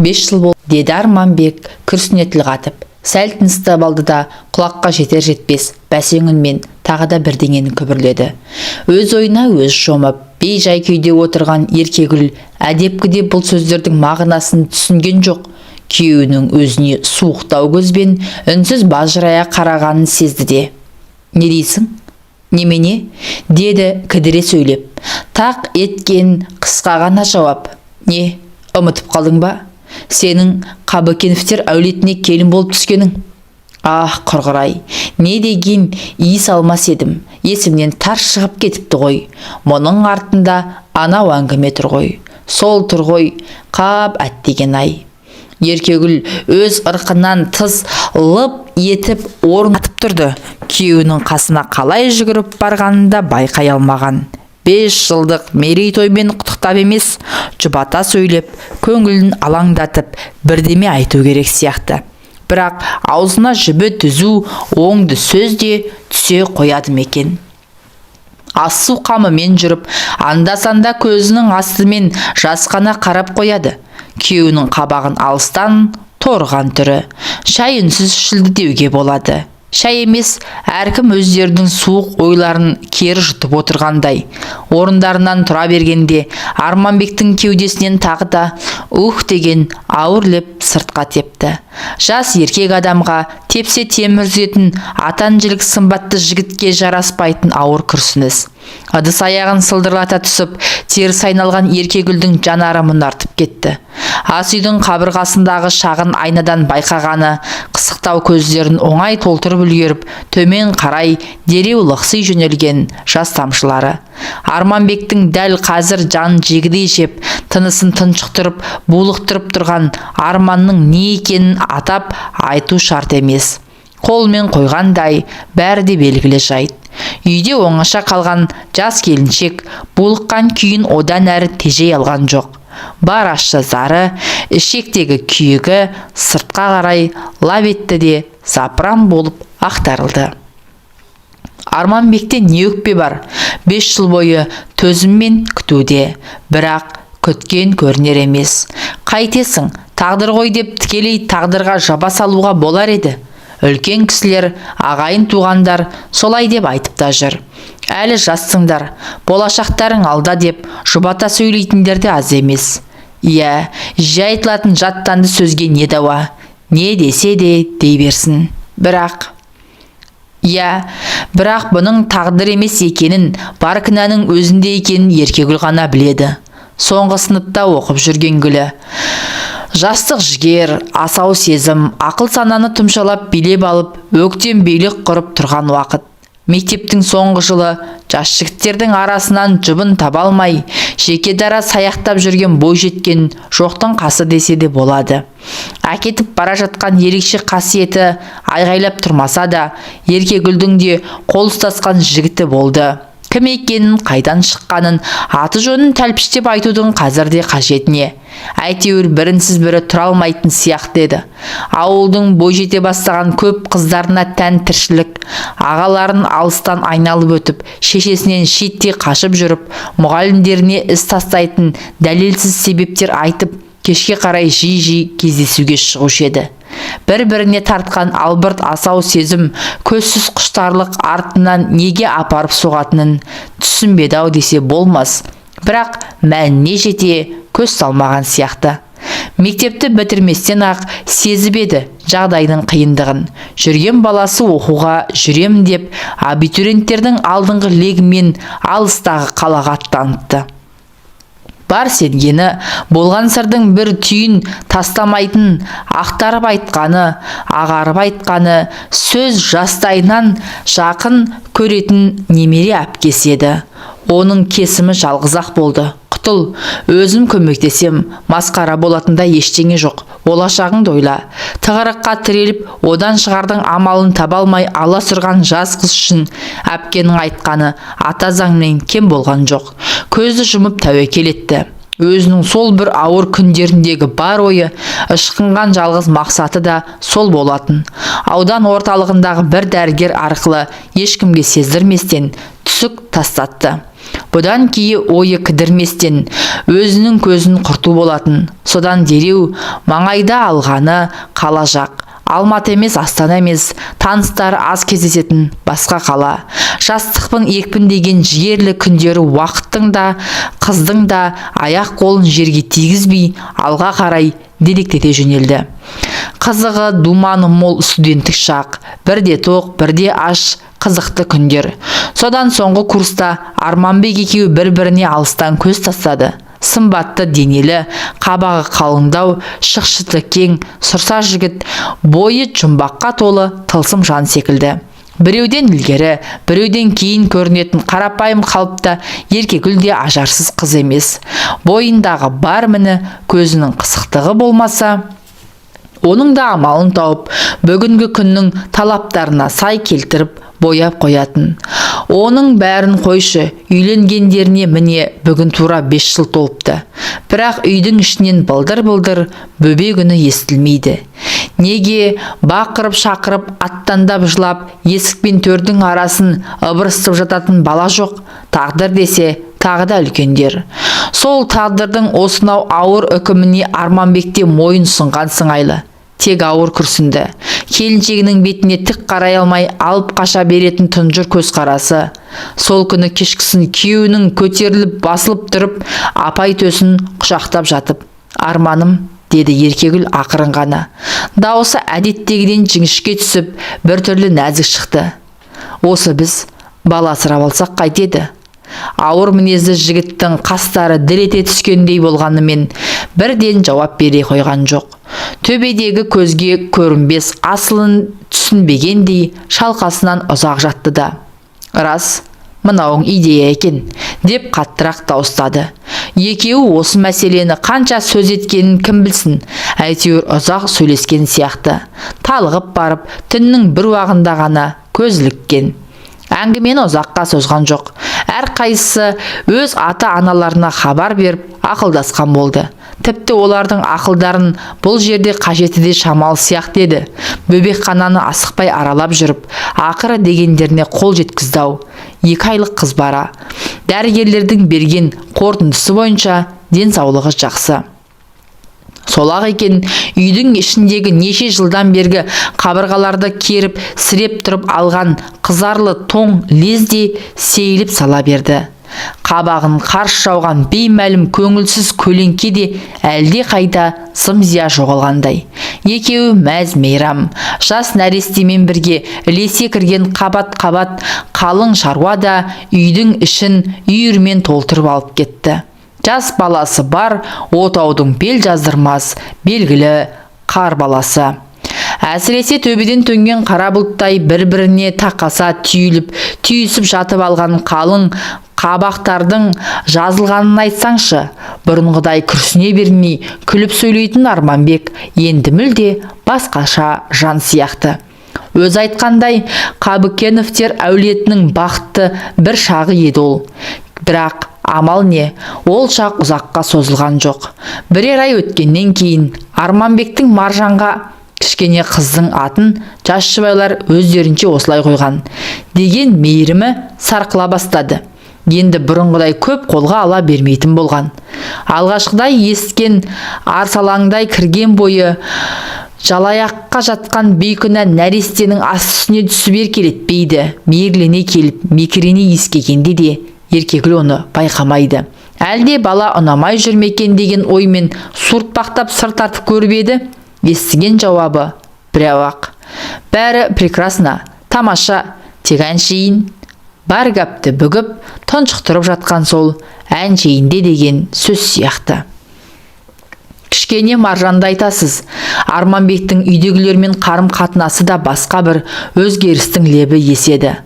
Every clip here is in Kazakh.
5 жыл болды, деді Арманбек күрсіне тіл қатып. Сәл тыныстап алды да құлаққа жетер жетпес бәсең үнмен тағы да бірдеңені күбірледі. Өз ойына өз шомып, бей-жай күйде отырған Еркегүл әдепкіде бұл сөздердің мағынасын түсінген жоқ. Күйеуінің өзіне суықтау көзбен үнсіз бажырая қарағанын сезді де. «Не дейсің? Немене?» деді кідіре сөйлеп. Тақ еткен қысқа ғана жауап. «Не, ұмытып қалдың ба? Сенің Қабыкеновтер әулетіне келін болып түскенің». «Ах, құрғырай, не деген иіс алмас едім. Есімнен тарс шығып кетіпті ғой. Мұның артында анау әңгіме тұр ғой. Сол тұр ғой, қап әттеген-ай». Еркегүл өз ырқынан тыс лып етіп орнатып тұрды. Күйеуінің қасына қалай жүгіріп барғанында байқай алмаған. 5 жылдық мерейтоймен құттықтап емес, жұбата сөйлеп, көңілін алаңдатып, бірдеме айту керек сияқты. Бірақ аузына жібі түзу, оңды сөз де түсе қояды мекен. Асу қамымен жүріп, анда-санда көзінің астымен жасқана қарап қояды. Күйеуінің қабағын алыстан торған түрі. Шай үнсіз ішілді деуге болады. Шай емес, әркім өздерінің суық ойларын кері жұтып отырғандай. Орындарынан тұра бергенде Арманбектің кеудесінен тағы да деген ауыр леп сыртқа тепті. Жас еркек адамға тепсе темір үзетін атан-жілік сымбатты жігітке жараспайтын ауыр күрсініс. Ыдыс аяғын сылдырлата түсіп, теріс айналған Еркегүлдің жанары мұнартып кетті. Ас үйдің қабырғасындағы шағын айнадан байқағаны қысықтау көздерін оңай толтырып үлгеріп, төмен қарай дереу лықси жөнелген жас тамшылары. Арманбектің дәл қазір жан жегідей жеп, тынысын тұншықтырып, булықтырып тұрған арманның не екенін атап айту шарт емес. Қолмен қойғандай бәрі де белгілі жайт. Үйде оңаша қалған жас келіншек булыққан күйін одан әрі тежей алған жоқ. Бар ащы зары, ішектегі күйігі сыртқа қарай лап етті де запыран болып ақтарылды. Арманбекте не өкпе бар? 5 жыл бойы төзіммен күтуде, бірақ күткен көрінер емес. Қайтесің, тағдыр ғой деп тікелей тағдырға жаба салуға болар еді. Үлкен кісілер, ағайын туғандар солай деп айтып та жүр. Әлі жассыңдар, болашақтарың алда деп жұбата сөйлейтіндер де аз емес. Иә, жай айтылатын жаттанды сөзге не дауа? Не десе де дей берсін. Бірақ бұның тағдыр емес екенін, бар кінәнің өзінде екенін Еркегүл ғана біледі. Соңғы сыныпта оқып жүрген Гүлі. Жастық жігер, асау сезім, ақыл сананы тұмшалап билеп алып, өктем билік құрып тұрған уақыт. Мектептің соңғы жылы жас жігіттердің арасынан жұбын таба алмай, жеке дара саяқтап жүрген бой жеткен жоқтың қасы десе де болады. Әкетіп бара жатқан ерекше қасиеті айғайлап тұрмаса да, Еркегүлдің де қол ұстасқан жігіті болды. Кім екенін, қайдан шыққанын, аты жөнін тәлпіштеп айтудың қазірде қажетіне. Әйтеуір бірінсіз бірі тұра алмайтын сияқты еді. Ауылдың бой жете бастаған көп қыздарына тән тіршілік, ағаларын алыстан айналып өтіп, шешесінен шеттей қашып жүріп, мұғалімдеріне іс тастайтын дәлелсіз себептер айтып, кешке қарай жиі кездесуге шығушы еді. Бір-біріне тартқан албырт асау сезім, көзсіз құштарлық артынан неге апарып соғатынын түсінбеді-ау десе болмас. Бірақ мәніне жете көз салмаған сияқты. Мектепті бітірместен ақ сезіп еді жағдайдың қиындығын. Жүрген баласы оқуға жүрем деп, абитуриенттердің алдыңғы легімен алыстағы қалаға аттаныпты. Бар сенгені, болған сырдың бір түйін тастамайтын, ақтарып айтқаны, ағарып айтқаны, сөз жастайынан жақын көретін немере әпкесі еді. Оның кесімі жалғыз-ақ болды. Құтыл, өзім көмектесем, масқара болатында ештеңе жоқ. Болашағыңды ойла. Тығырыққа тіреліп, одан шығардың амалын таба алмай ала сұрған жас қыз үшін әпкенің айтқаны ата заңмен кем болған жоқ. Көзді жұмып тәуекел етті. Өзінің сол бір ауыр күндеріндегі бар ойы, ышқынған жалғыз мақсаты да сол болатын. Аудан орталығындағы бір дәрігер арқылы ешкімге сездірместен түсік тастатты. Бұдан кейін ойы кідірместен өзінің көзін құрту болатын. Содан дереу маңайда алғаны қала жақ. Алматы емес, Астана емес, таныстары аз кездесетін басқа қала. Жастықпын екпін деген жігерлі күндері уақыттың да, қыздың да аяқ қолын жерге тигізбей алға қарай дедектете жөнелді. Қызығы думаны мол студенттік шақ, бірде тоқ, бірде аш, қызықты күндер. Содан соңғы курста Арманбек екеуі бір-біріне алыстан көз тастады. Сымбатты денелі, қабағы қалыңдау, шықшыты кең, сұрса жігіт, бойы жұмбаққа толы тылсым жан секілді. Біреуден ілгері, біреуден кейін көрінетін қарапайым қалыпта Еркегүл де ажарсыз қыз емес. Бойындағы бар міні, көзінің қысықтығы болмаса, оның да амалын тауып, бүгінгі күннің талаптарына сай келтіріп бояп қоятын. Оның бәрін қойшы, үйленгендеріне міне бүгін тура 5 жыл толыпты. Бірақ үйдің ішінен былдыр-былдыр бөбек үні естілмейді. Неге бақырып шақырып аттандап жылап, есік пен төрдің арасын ыбырсып жататын бала жоқ? Тағдыр десе, тағы да үлкендер. Сол тағдырдың осынау ауыр үкіміне Арманбекте мойын сұнған сыңайлы. Тек ауыр күрсінді. Келіншегінің бетіне тік қарай алмай алып қаша беретін тұнжыр көз қарасы. Сол күні кешкісін күйеуінің көтеріліп басылып тұрып, апай төсін құшақтап жатып, «Арманым», деді Еркегүл ақырын ғана. Дауысы әдеттегіден жіңішке түсіп, біртүрлі нәзік шықты. «Осы біз бала асырап алсақ қайтеді?» Ауыр мінезді жігіттің қастары дір ете түскендей болғанымен бірден жауап бере қойған жоқ. Төбедегі көзге көрінбес асылын түсінбегендей шалқасынан ұзақ жатты да. «Рас, мынауың идея екен», деп қаттырақ дауыстады. Екеуі осы мәселені қанша сөз еткенін кім білсін, әйтеуір ұзақ сөйлескен сияқты. Талығып барып, түннің бір уағында ғана көз іліккен. Әңгімені ұзаққа созған жоқ. Әрқайсысы өз ата-аналарына хабар беріп ақылдасқан болды. Тіпті олардың ақылдарын бұл жерде қажеті де шамалы сияқты еді. Бөбекхананы асықпай аралап жүріп, ақыры дегендеріне қол жеткізді-ау. 2 айлық қыз бара. Дәрігерлердің берген қорытындысы бойынша денсаулығы жақсы. Солақ екен, үйдің ішіндегі неше жылдан бергі қабырғаларды керіп, сіреп тұрып алған қызарлы тоң лезде сейіліп сала берді. Қабағын қарш жауған беймәлім көңілсіз көлеңке де әлде қайда зым-зия жоғалғандай. Екеуі мәз мейрам, жас нәрестемен бірге ілесе кірген қабат-қабат қалың шаруа да үйдің ішін үйірмен толтырып алып кетті. Жас баласы бар, отаудың бел жаздырмас, белгілі қар баласы. Әсіресе төбеден төнген қара бұлттай бір-біріне тақаса түйісіп жатып алған қалың қабақтардың жазылғанын айтсаңшы. Бұрынғыдай күрсіне бермей күліп сөйлейтін Арманбек енді мүлде басқаша жан сияқты. Өз айтқандай, Қабыкеновтер әулетінің бақытты бір шағы еді ол. Бірақ амал не, ол шақ ұзаққа созылған жоқ. Бірер ай өткеннен кейін Арманбектің Маржанға кішкене қыздың атын жас жұбайлар өздерінше осылай қойған деген мейірімі сарқыла бастады. Енді бұрынғыдай көп қолға ала бермейтін болған. Алғашқыдай ескен арсалаңдай кірген бойы жалаяққа жатқан бейкүнә нәрестенің астысына түсіп еркелетпейді. Мейірлене келіп, мекірене ескегенде де Еркегүл оны байқамайды. Әлде бала ұнамай жүрмекен деген оймен суыртпақтап сыр тартып көріп еді. Естіген жауабы біреу-ақ. Бәрі прекрасно, тамаша, тек әншейін. Бар гәпті бүгіп, тұншықтырып жатқан сол әншейінде деген сөз сияқты. Кішкене Маржанды айтасыз. Арманбектің үйдегілермен қарым қатынасы да басқа бір өзгерістің лебі еседі.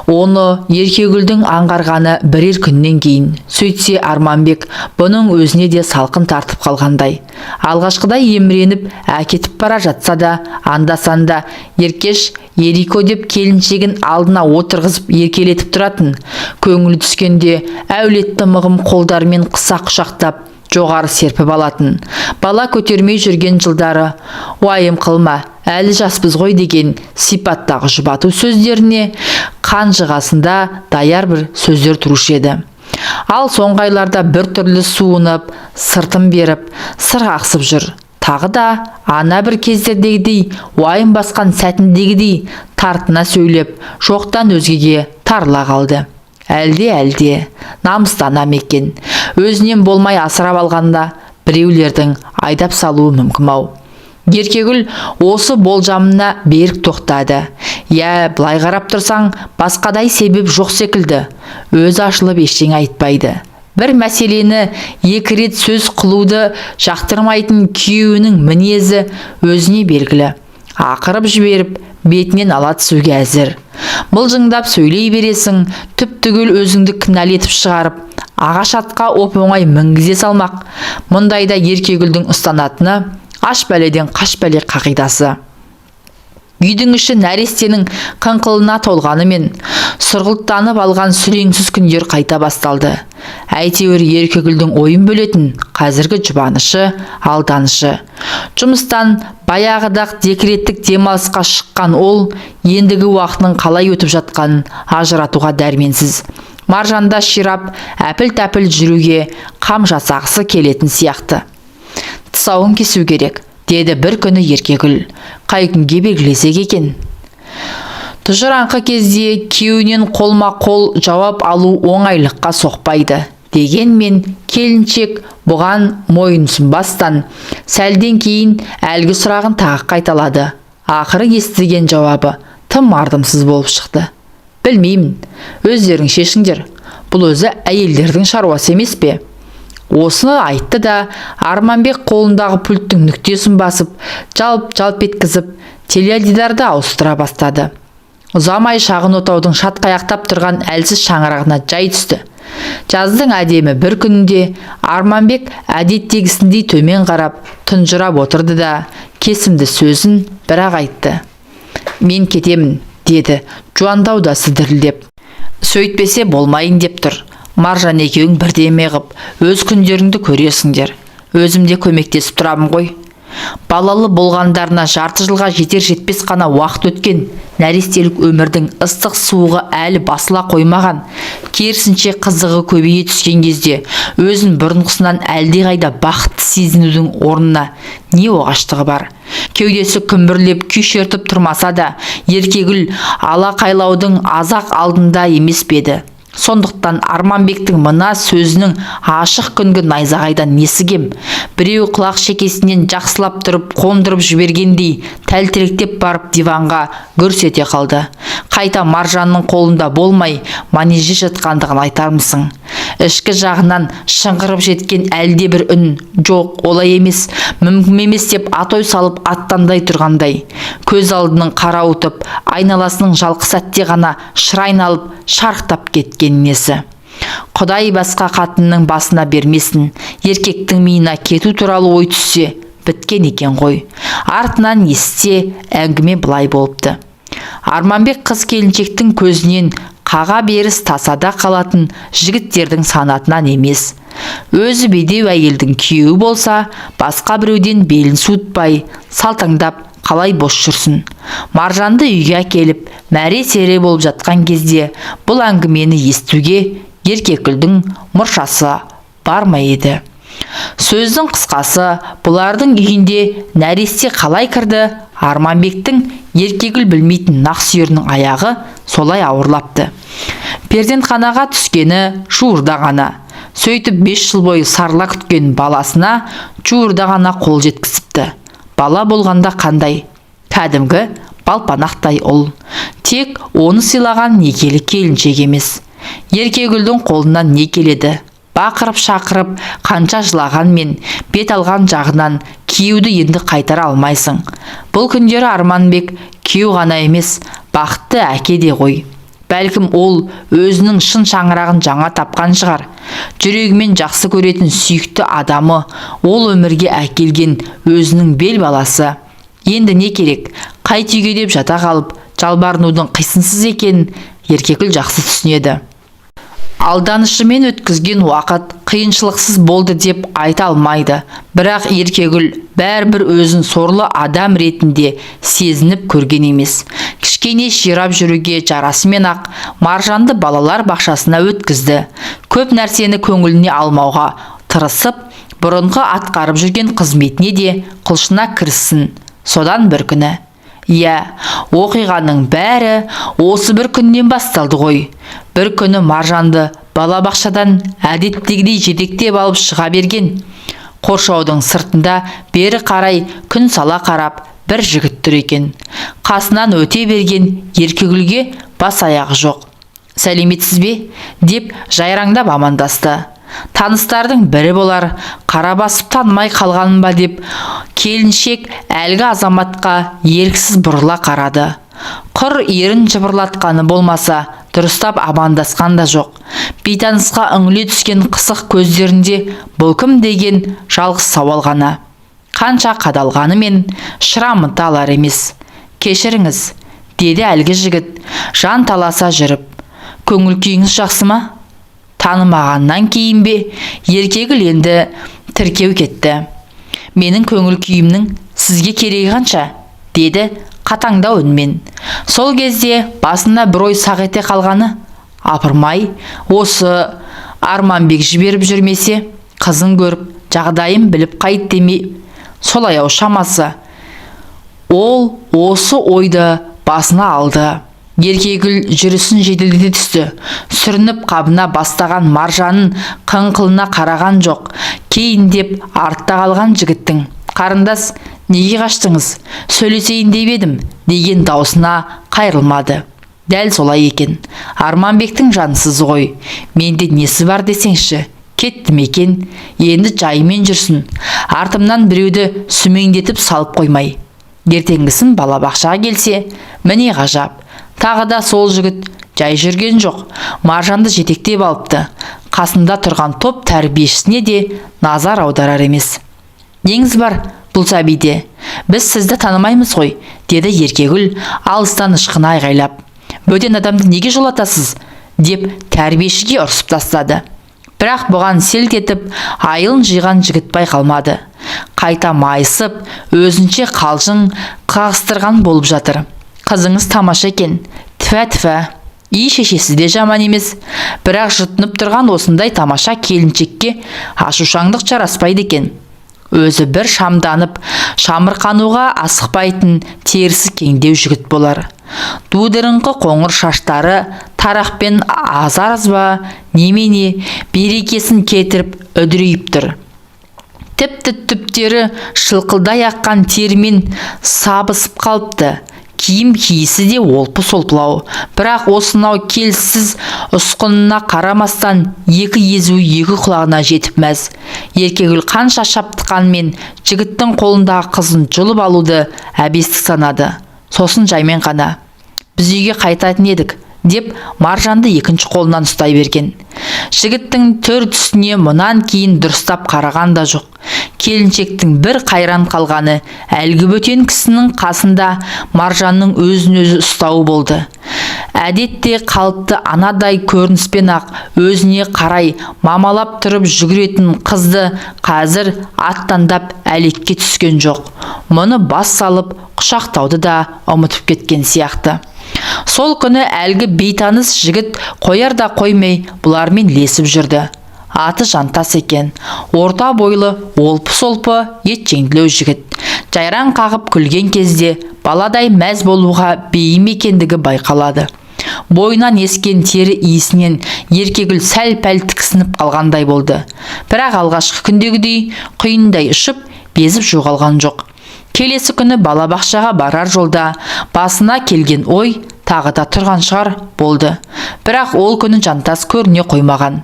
Оны Еркегүлдің аңғарғаны бірер күннен кейін. Сөйтсе Арманбек бұның өзіне де салқын тартып қалғандай. Алғашқыда еміреніп әкетіп бара жатса да, анда-санда Еркеш, Ерико деп келіншегін алдына отырғызып еркелетіп тұратын. Көңілі түскенде әулетті мығым қолдарымен қыса құшақтап жоғары серпіп алатын. Бала көтермей жүрген жылдары уайым қылма, әлі жаспыз ғой деген сипаттағы жұбату сөздеріне қанжығасында даяр бір сөздер тұрушы еді. Ал соңғы айларда бір түрлі суынып, сыртын беріп, сыр қақсып жүр. Тағы да ана бір кездердегідей, уайым басқан сәтіндегідей тартына сөйлеп, жоқтан өзгеге тарыла қалды. Әлде, намыстана екен. Өзінен болмай асырап алғанда, біреулердің айдап салуы мүмкін-ау. Еркегүл осы болжамына берік тоқтады. Былай қарап тұрсаң, басқадай себеп жоқ секілді. Өзі ашылып ештеңе айтпайды. Бір мәселені екі рет сөз қылуды жақтырмайтын күйеуінің мінезі өзіне белгілі. Ақырып жіберіп, бетінен ала түсуге әзір. Мылжыңдап сөйлей бересің, түп-түгел өзіңді кінәлі етіп шығарып, ағаш атқа оп-оңай мінгізе салмақ. Мұндайда Еркегүлдің ұстанатыны аш бәледен қаш бәле қағидасы. Үйдің іші нәрестенің қыңқылына толғанымен, сұрғылттанып алған сүреңсіз күндер қайта басталды. Әйтеуір Еркегүлдің ойын бөлетін қазіргі жұбанышы, алданышы. Жұмыстан баяғыдақ декреттік демалысқа шыққан ол, ендігі уақытының қалай өтіп жатқанын ажыратуға дәрменсіз. Маржанда ширап, әпіл-тәпіл жүруге қам жасағысы келетін сияқты. Тұсауын кесу керек, деді бір күні Еркегүл. Қай күнге белгілесек екен? Тұжыраңқы кезде күйеуінен қолма-қол жауап алу оңайлыққа соқпайды. Дегенмен келіншек бұған мойынсұнбастан, сәлден кейін әлгі сұрағын тағы қайталады. Ақыры естіген жауабы тым мардымсыз болып шықты. Білмеймін, өздерің шешіңдер. Бұл өзі әйелдердің шаруасы емес пе? Осыны айтты да, Арманбек қолындағы пульттің нүктесін басып, жалп-жалп еткізіп, теледидарды ауыстыра бастады. Ұзамай шағын отаудың шатқаяқтап тұрған әлсіз шаңырағына жай түсті. Жаздың әдемі бір күнінде Арманбек әдеттегісіндей төмен қарап, тұнжырап отырды да, кесімді сөзін бірақ айтты. Мен кетемін, деді, жуандаудасы дірілдеп. Сөйтпесе болмайын деп тұр. Маржан екеуің бірдеме ғып, өз күндеріңді көресіңдер. Өзімде көмектесіп тұрамын ғой. Балалы болғандарына жарты жылға жетер-жетпес қана уақыт өткен, нәрестелік өмірдің ыстық суығы әлі басыла қоймаған. Керісінше қызығы көбейе түскен кезде өзін бұрынғысынан әлдеқайда бақытты сезінудің орнына не оғаштығы бар. Кеудесі күмбірлеп күй шертіп тұрмаса да, Еркегүл алақайлаудың азақ алдында емес пе еді. Сондықтан Арманбектің мына сөзінің ашық күнгі найзағайдан несі кем? Біреу құлақ шекесінен жақсылап тұрып, қондырып жібергендей, тәлтіректеп барып диванға гүрс ете қалды. Қайта Маржанның қолында болмай, манежде жатқандығын айтармысың? Ішкі жағынан шыңғырып жеткен әлде бір үн, жоқ, олай емес, мүмкін емес деп атой салып аттандай тұрғандай. Көз алдының қарауытып, айналасының жалқы сәтте ғана шырайналып, шарықтап кеткен несі. Құдай басқа қатынның басына бермесін, еркектің миына кету туралы ой түссе, біткен екен ғой. Артынан естісе, әңгіме былай болыпты. Арманбек қыз келіншектің көзінен қаға беріс тасада қалатын жігіттердің санатынан емес. Өзі бедеу әйелдің күйеуі болса, басқа біреуден белін суытпай, салтаңдап қалай бос жүрсін. Маржанды үйге әкеліп, мәре-сере болып жатқан кезде бұл әңгімені естуге Еркегүлдің мұршасы бармай еді. Сөздің қысқасы, бұлардың үйінде нәресте қалай кірді, Арманбектің Еркегүл білмейтін нақсүйерінің аяғы солай ауырлапты. Перзентханаға түскені жуырда ғана. Сөйтіп 5 жыл бойы сарыла күткен баласына жуырда ғана қол жеткізіпті. Бала болғанда қандай? Кәдімгі балпанақтай ұл. Тек оны сыйлаған некелі келіншек емес. Еркегүлдің қолынан не келеді? Бақырып-шақырып, қанша жылағанмен бет алған жағынан күйеуді енді қайтара алмайсың. Бұл күндері Арманбек күйеу ғана емес, бақытты әке де ғой. Бәлкім ол өзінің шын шаңырағын жаңа тапқан шығар. Жүрегімен жақсы көретін сүйікті адамы, ол өмірге әкелген өзінің бел баласы. Енді не керек? Қайт үйге деп жата қалып, жалбарынудың қисынсыз екенін Еркегүл жақсы түсінеді. Алданышымен өткізген уақыт қиыншылықсыз болды деп айта алмайды. Бірақ Еркегүл бәрібір өзін сорлы адам ретінде сезініп көрген емес. Кішкене ширап жүруге жарасымен ақ Маржанды балалар бақшасына өткізді. Көп нәрсені көңіліне алмауға тырысып, бұрынғы атқарып жүрген қызметіне де құлшына кіріссін. Содан бір күні, оқиғаның бәрі осы бір күннен басталды ғой. Бір күні Маржанды балабақшадан әдеттегідей жетектеп алып шыға берген. Қоршаудың сыртында бері қарай күн сала қарап бір жігіт тұр екен. Қасынан өте берген Еркегүлге бас аяғы жоқ. «Сәлеметсіз бе?» деп жайраңдап амандасты. Таныстардың бірі болар, қара басып танымай қалғанын ба деп келіншек әлгі азаматқа еріксіз бұрыла қарады. Құр ерін жыбырлатқаны болмаса, дұрыстап амандасқан да жоқ. Бейтанысқа үңіле түскен қысық көздерінде бұл кім деген жалғыз сауал ғана. Қанша қадалғанымен шырамыта алар емес. «Кешіріңіз», деді әлгі жігіт жан таласа жүріп. «Көңіл күйіңіз жақсы ма?» Танымағаннан кейін бе? Еркегүл енді тіркеу кетті. «Менің көңіл күйімнің сізге керегі қанша?» деді қатаңдау үнмен. Сол кезде басына бір ой сақ ете қалғаны. Апырмай, осы Арманбек жіберіп жүрмесе, қызын көріп, жағдайын біліп қайт демей. Солай ау шамасы. Ол осы ойды басына алды. Еркегүл жүрісін жеделдете түсті. Сүрініп қабына бастаған Маржанның қыңқылына қараған жоқ. Кейіндеп артта қалған жігіттің: «Қарындас, неге қаштыңыз? Сөйлесейін деп едім» деген даусына қайрылмады. Дәл солай екен. Арманбектің жансыз ғой. Менде несі бар десеңші? Кеттім екен, енді жайымен жүрсін. Артымнан біреуді сүмеңдетіп салып қоймай. Ертеңгісін балабақшаға келсе, міне ғажап. Тағы да сол жігіт жай жүрген жоқ. Маржанды жетектеп алыпты. Қасында тұрған топ тәрбиешісіне де назар аударар емес. «Неңіз бар бұл сәбиде? Біз сізді танымаймыз ғой», деді Еркегүл алыстан ышқына айғайлап. «Бөтен адамды неге жолатасыз?» деп тәрбиешіге ұрсып тастады. Бірақ бұған селт етіп айылын жиған жігіт байқалмады. Қайта майысып, өзінше қалжың қағыстырған болып жатыр. «Қызыңыз тамаша екен. Тфә-тфә. Үй шешесі де жаман емес. Бірақ жұтынып тұрған осындай тамаша келіншекке ашушаңдық жараспайды екен». Өзі бір шамданып, шамырқануға асықпайтын терісі кеңдеу жігіт болар. Дудырыңқы қоңыр шаштары тарақпен азар-азба немене берекесін кетіріп үдірейіп тұр. Тіпті түптері шылқылдай аққан термен сабысып қалыпты. Киім киісі де олпы-солпылау. Бірақ осынау келсіз ұсқынына қарамастан екі езу екі құлағына жетіп мәз. Еркегүл қанша шаптыққанмен жігіттің қолындағы қызын жұлып алуды әбестік санады. Сосын жаймен қана: «Біз үйге қайтатын едік» деп Маржанды екінші қолынан ұстай берген. Жігіттің түр түсіне мұнан кейін дұрыстап қараған да жоқ. Келіншектің бір қайран қалғаны әлгі бөтен кісінің қасында Маржанның өзін-өзі ұстауы болды. Әдетте қалыпты анадай көрініспен ақ өзіне қарай мамалап тұрып жүгіретін қызды қазір аттандап әлекке түскен жоқ. Мұны бас салып құшақтауды да ұмытып кеткен сияқты. Сол күні әлгі бейтаныс жігіт қояр да қоймай бұлармен лесіп жүрді. Аты Жантас екен. Орта бойлы, олпы-солпы, етжеңділеу жігіт. Жайраң қағып күлген кезде баладай мәз болуға бейім екендігі байқалады. Бойынан ескен тері иісінен Еркегүл сәл-пәл тіксініп қалғандай болды. Бірақ алғашқы күндегідей құйындай ұшып, безіп жоғалған жоқ. Келесі күні балабақшаға барар жолда басына келген ой тағы да тұрған шығар болды. Бірақ ол күні Жантас көріне қоймаған.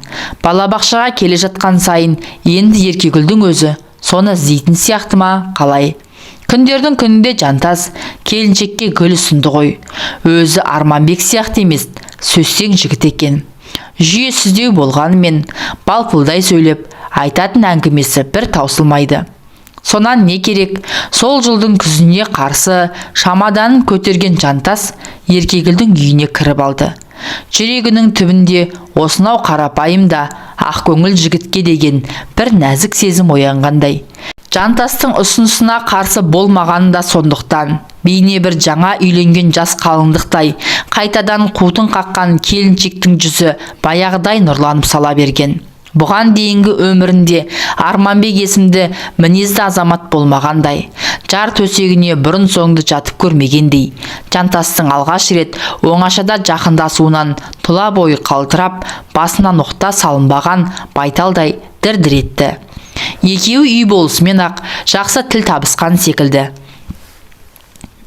Балабақшаға келе жатқан сайын енді Еркегүлдің өзі соны іздейтін сияқты ма қалай? Күндердің күнінде Жантас келіншекке гүл ұсынды ғой. Өзі Арманбек сияқты емес, сөзсең жігіт екен. Жүйесіздеу болғанымен балпылдай сөйлеп, айтатын әңгімесі бір таусылмайды. Сонан не керек? Сол жылдың күзіне қарсы шамаданын көтерген Жантас Еркегүлдің үйіне кіріп алды. Жүрегінің түбінде осынау қарапайым да ақкөңіл жігітке деген бір нәзік сезім оянғандай. Жантастың ұсынысына қарсы болмағаны да сондықтан. Бейне бір жаңа үйленген жас қалыңдықтай, қайтадан қутын қаққан келіншектің жүзі баяғыдай нұрланып сала берген. Бұған дейінгі өмірінде Арманбек есімді мінезді азамат болмағандай, жар төсегіне бұрын соңды жатып көрмегендей, Жантастың алғаш рет оңашада жақындасуынан тұла бойы қалтырап, басына ноқта салынбаған байталдай дір-дір етті. Екеуі үй болысымен ақ жақсы тіл табысқан секілді.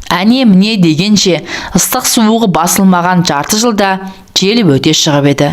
Әне міне дегенше ыстық суығы басылмаған жарты жылда желіп өте шығып еді.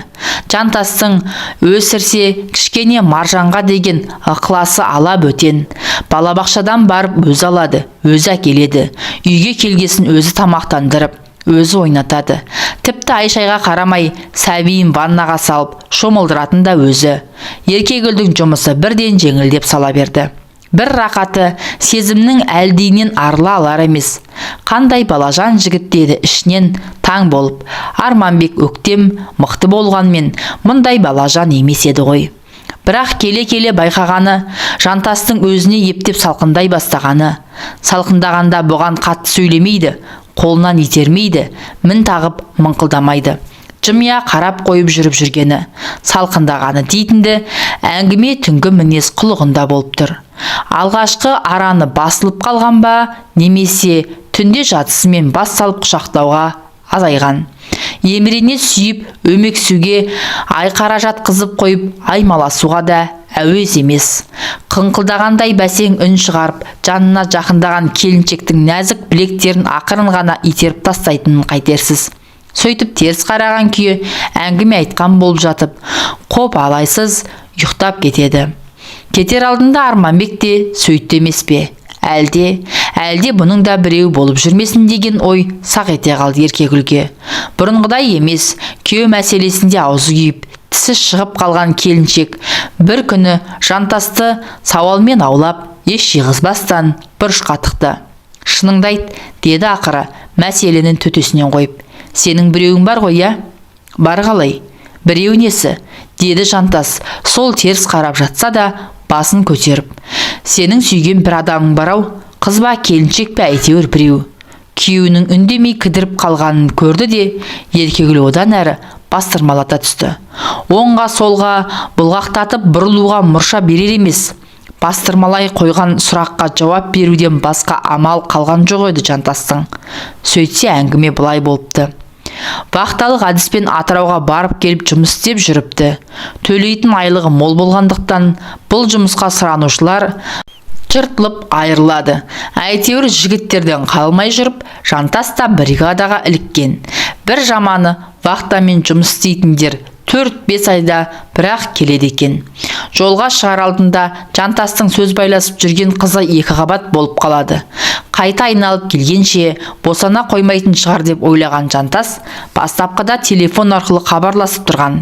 Жантастың өсірсе кішкене Маржанға деген ықыласы ала бөтен. Балабақшадан барып өзі алады, өзі әкеледі. Үйге келгесін өзі тамақтандырып, өзі ойнатады. Тіпті Айшайға қарамай сәбиін ваннаға салып шомылдыратын да өзі. Еркегүлдің жұмысы бірден жеңілдеп сала берді. Бір рақаты сезімнің әлдейінен арыла алар емес. Қандай балажан жігіт деді ішінен таң болып. Арманбек өктем, мықты болғанмен мұндай балажан емес еді ғой. Бірақ келе-келе байқағаны, Жантастың өзіне ептеп салқындай бастағаны. Салқындағанда бұған қатты сөйлемейді, қолынан итермейді, мін тағып мыңқылдамайды. Жымия қарап қойып жүріп жүргені, салқындағаны дейтінді, әңгіме түнгі мінез құлығында болып тұр. Алғашқы араны басылып қалған ба, немесе түнде жатысымен бас салып құшақтауға азайған. Емірене сүйіп, өмексуге, айқара жатқызып қойып, аймаласуға да әуез емес. Қыңқылдағандай бәсең үн шығарып, жанына жақындаған келіншектің нәзік білектерін ақырын ғана итеріп тастайтынын қайтерсіз. Сөйтіп теріс қараған күйі әңгіме айтқан болып жатып, қоп алайсыз ұйықтап кетеді. Кетер алдында Арманбек те сөйтті емес пе? Әлде бұның да біреу болып жүрмесін деген ой сақ ете қалды Еркегүлге. Бұрынғыдай емес, күйеу мәселесінде аузы күйіп, тісі шығып қалған келіншек бір күні Жантасты сауалмен аулап, еш жиғызбастан бұрышқа тықты. Шыныңды айт, деді ақыры, мәселенің төтесінен қойып. Сенің біреуің бар ғой, я? Бар қалай? Біреу несі? Деді Жантас, сол теріс қарап жатса да басын көтеріп. Сенің сүйген бір адамың бар-ау, қыз ба келіншек пе әйтеуір біреу. Күйеуінің үндемей кідіріп қалғанын көрді де, Еркегүл одан әрі бастырмалата түсті. Оңға солға бұлғақтатып бұрылуға мұрша берер емес. Бастырмалай қойған сұраққа жауап беруден басқа амал қалған жоқ еді Жантастың. Сөйтсе әңгіме былай болыпты. Вахталық әдіспен Атырауға барып келіп жұмыс істеп жүріпті. Төлейтін айлығы мол болғандықтан бұл жұмысқа сұранушылар жыртылып айырылады. Әйтеуір жігіттерден қалмай жүріп, Жантас та бригадаға іліккен. Бір жаманы вахтамен жұмыс істейтіндер 4-5 айда бірақ келеді екен. Жолға шығар алдында Жантастың сөз байласып жүрген қызы 2 қабат болып қалады. Қайта айналып келгенше босана қоймайтын шығар деп ойлаған Жантас бастапқыда телефон арқылы хабарласып тұрған.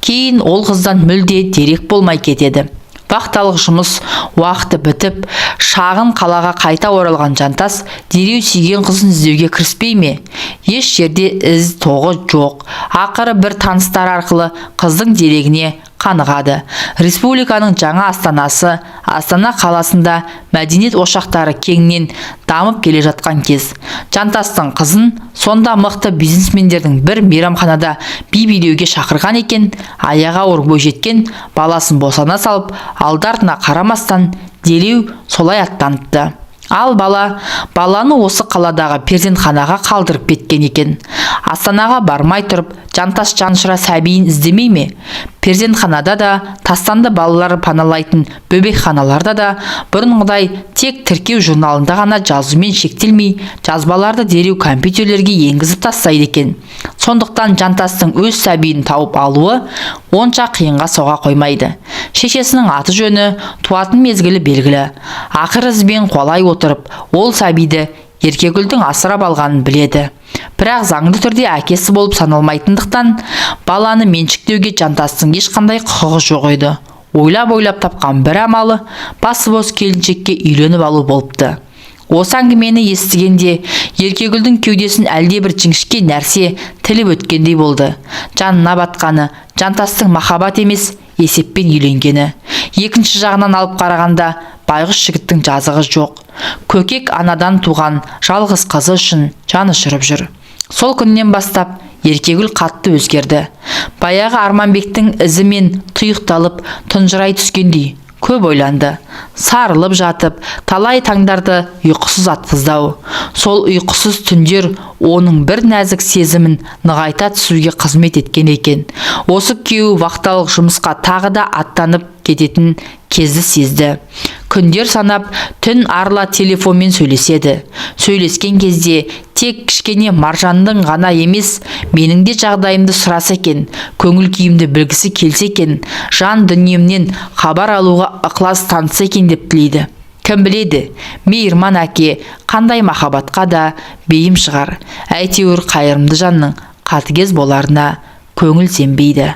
Кейін ол қыздан мүлде дерек болмай кетеді. Вахталық жұмыс уақыты бітіп, шағын қалаға қайта оралған Жантас дереу сүйген қызын іздеуге кіріспей ме? Еш жерде із тоғы жоқ. Ақыры бір таныстар арқылы қыздың дерегіне қанығады. Республиканың жаңа астанасы, Астана қаласында мәдениет ошақтары кеңінен дамып келе жатқан кез. Жантастың қызын сонда мықты бизнесмендердің бір мейрамханада би-билеуге шақырған екен. Аяғы ауыр бойжеткен баласын босана салып, алды-артына қарамастан дереу солай аттаныпты. Ал баланы осы қаладағы перзентханаға қалдырып кеткен екен. Астанаға бармай тұрып, Жантас жаншыра сәбиін іздемей ме? Перзентханада да, тастанды балалары паналайтын бөбекханаларда да бұрынғыдай тек тіркеу журналында ғана жазумен шектелмей, жазбаларды дереу компьютерлерге енгізіп тастайды екен. Сондықтан Жантастың өз сәбиін тауып алуы онша қиынға соға қоймайды. Шешесінің аты жөні, туатын мезгілі белгілі. Ақыр ізбен қуалай отырып, ол сәбиді Еркегүлдің асырап алғанын біледі. Бірақ заңды түрде әкесі болып саналмайтындықтан баланы меншіктеуге Жантастың ешқандай құқығы жоқ еді. Ойлап тапқан бір амалы басы бос келіншекке үйленіп алу болыпты. Осы әңгімені естігенде Еркегүлдің кеудесін әлдебір жіңішке нәрсе тіліп өткендей болды. Жанына батқаны, жантастың махаббат емес, есеппен үйленгені. Екінші жағынан алып қарағанда, байғұс жігіттің жазығы жоқ. Көкек анадан туған жалғыз қызы үшін жаны шырып жүр. Сол күннен бастап Еркегүл қатты өзгерді. Баяғы Арманбектің ізімен тұйықталып, тұнжырай түскендей көп ойланды. Сарылып жатып, талай таңдарды ұйқысыз атқыздау. Сол ұйқысыз түндер оның бір нәзік сезімін нығайта түсуге қызмет еткен екен. Осы күйеуі вақталық жұмысқа тағы да аттанып кететін кезді сезді. Күндер санап, түн арыла телефонмен сөйлеседі. Сөйлескен кезде тек кішкене Маржанның ғана емес, менің де жағдайымды сұраса екен, көңіл күйімді білгісі келсе екен, жан дүниемнен хабар алуға ықылас танытса екен деп тілейді. Кім біледі, мейірман әке қандай махаббатқа да бейім шығар. Әйтеуір қайырымды жанның қатыгез боларына көңіл сенбейді.